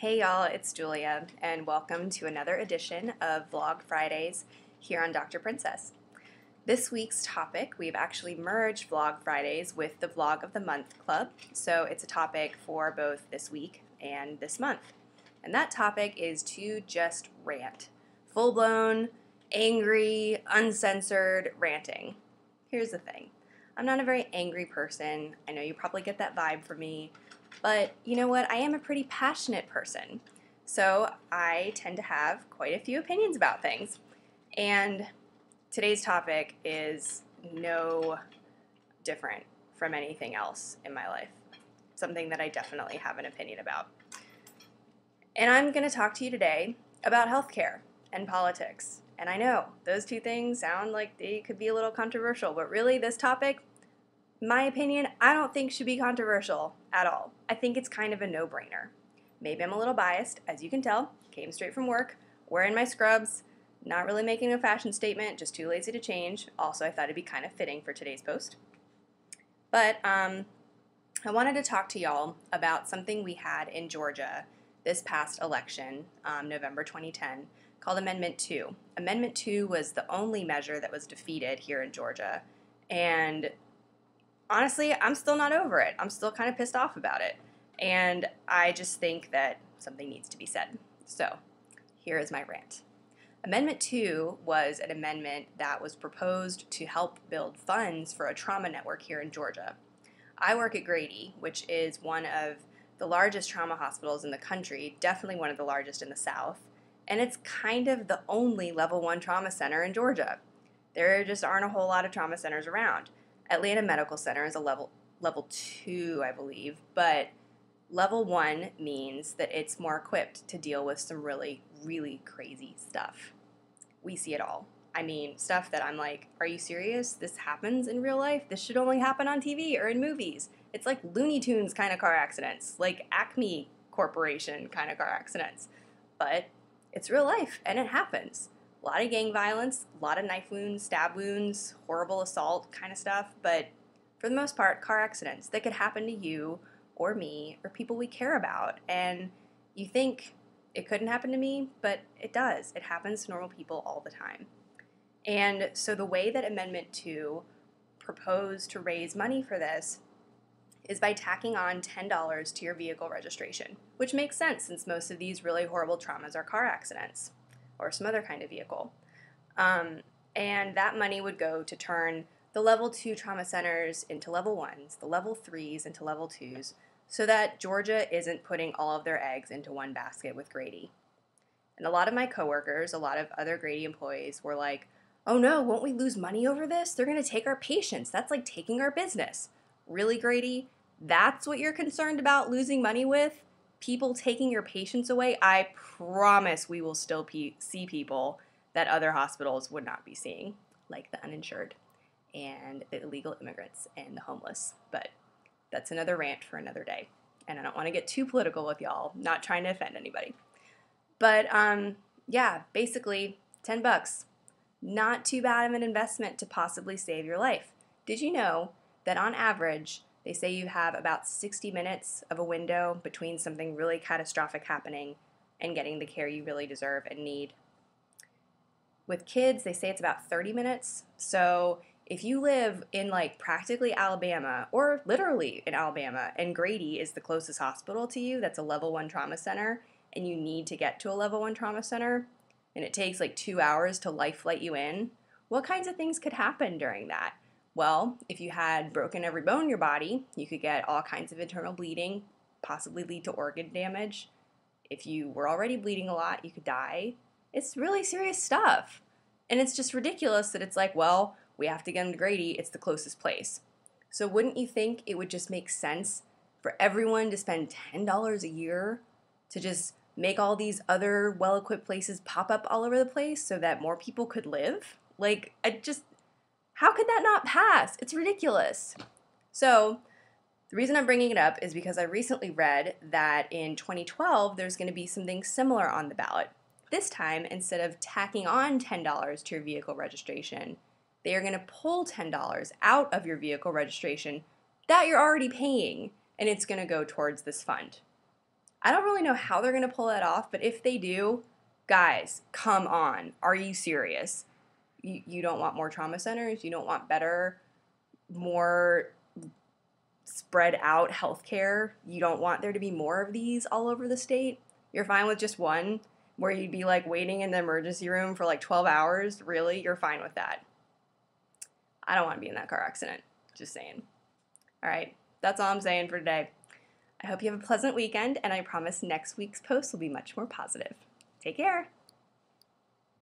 Hey y'all, it's Julia, and welcome to another edition of Vlog Fridays here on Dr. Princess. This week's topic, we've actually merged Vlog Fridays with the Vlog of the Month Club, so it's a topic for both this week and this month. And that topic is to just rant. Full-blown, angry, uncensored ranting. Here's the thing. I'm not a very angry person. I know you probably get that vibe from me. But you know what? I am a pretty passionate person. So I tend to have quite a few opinions about things. And today's topic is no different from anything else in my life. Something that I definitely have an opinion about. And I'm going to talk to you today about healthcare and politics. And I know those two things sound like they could be a little controversial, but really this topic, my opinion, I don't think should be controversial at all. I think it's kind of a no-brainer. Maybe I'm a little biased, as you can tell. Came straight from work, wearing my scrubs, not really making a fashion statement, just too lazy to change. Also, I thought it'd be kind of fitting for today's post. But I wanted to talk to y'all about something we had in Georgia this past election, November 2010, called Amendment 2. Amendment 2 was the only measure that was defeated here in Georgia, and honestly, I'm still not over it. I'm still kind of pissed off about it. And I just think that something needs to be said. So, here is my rant. Amendment 2 was an amendment that was proposed to help build funds for a trauma network here in Georgia. I work at Grady, which is one of the largest trauma hospitals in the country, definitely one of the largest in the South, and it's kind of the only level 1 trauma center in Georgia. There just aren't a whole lot of trauma centers around. Atlanta Medical Center is a level 2, I believe, but level 1 means that it's more equipped to deal with some really, really crazy stuff. We see it all. I mean, stuff that I'm like, are you serious? This happens in real life? This should only happen on TV or in movies. It's like Looney Tunes kind of car accidents, like Acme Corporation kind of car accidents. But it's real life, and it happens. A lot of gang violence, a lot of knife wounds, stab wounds, horrible assault kind of stuff, but for the most part, car accidents that could happen to you or me or people we care about. And you think it couldn't happen to me, but it does. It happens to normal people all the time. And so the way that Amendment 2 proposed to raise money for this is by tacking on $10 to your vehicle registration, which makes sense since most of these really horrible traumas are car accidents or some other kind of vehicle. And that money would go to turn the level 2 trauma centers into level 1s, the level 3s into level 2s, so that Georgia isn't putting all of their eggs into one basket with Grady. And a lot of my coworkers, a lot of other Grady employees were like, oh no, won't we lose money over this? They're going to take our patients. That's like taking our business. Really, Grady? That's what you're concerned about losing money with? People taking your patients away? I promise we will still see people that other hospitals would not be seeing, like the uninsured and the illegal immigrants and the homeless. But that's another rant for another day. And I don't want to get too political with y'all, not trying to offend anybody. But yeah, basically $10. Not too bad of an investment to possibly save your life. Did you know that on average, they say you have about 60 minutes of a window between something really catastrophic happening and getting the care you really deserve and need? With kids, they say it's about 30 minutes. So if you live in like practically Alabama or literally in Alabama and Grady is the closest hospital to you that's a level 1 trauma center and you need to get to a level 1 trauma center and it takes like 2 hours to life flight you in, what kinds of things could happen during that? Well, if you had broken every bone in your body, you could get all kinds of internal bleeding, possibly lead to organ damage. If you were already bleeding a lot, you could die. It's really serious stuff. And it's just ridiculous that it's like, well, we have to get them to Grady. It's the closest place. So wouldn't you think it would just make sense for everyone to spend $10 a year to just make all these other well-equipped places pop up all over the place so that more people could live? Like, how could that not pass? It's ridiculous. So the reason I'm bringing it up is because I recently read that in 2012, there's going to be something similar on the ballot. This time, instead of tacking on $10 to your vehicle registration, they are going to pull $10 out of your vehicle registration that you're already paying, and it's going to go towards this fund. I don't really know how they're going to pull that off, but if they do, guys, come on. Are you serious? You don't want more trauma centers? You don't want better, more spread out healthcare? You don't want there to be more of these all over the state? You're fine with just one where you'd be like waiting in the emergency room for like 12 hours? Really? You're fine with that? I don't want to be in that car accident. Just saying. All right, that's all I'm saying for today. I hope you have a pleasant weekend, and I promise next week's post will be much more positive. Take care.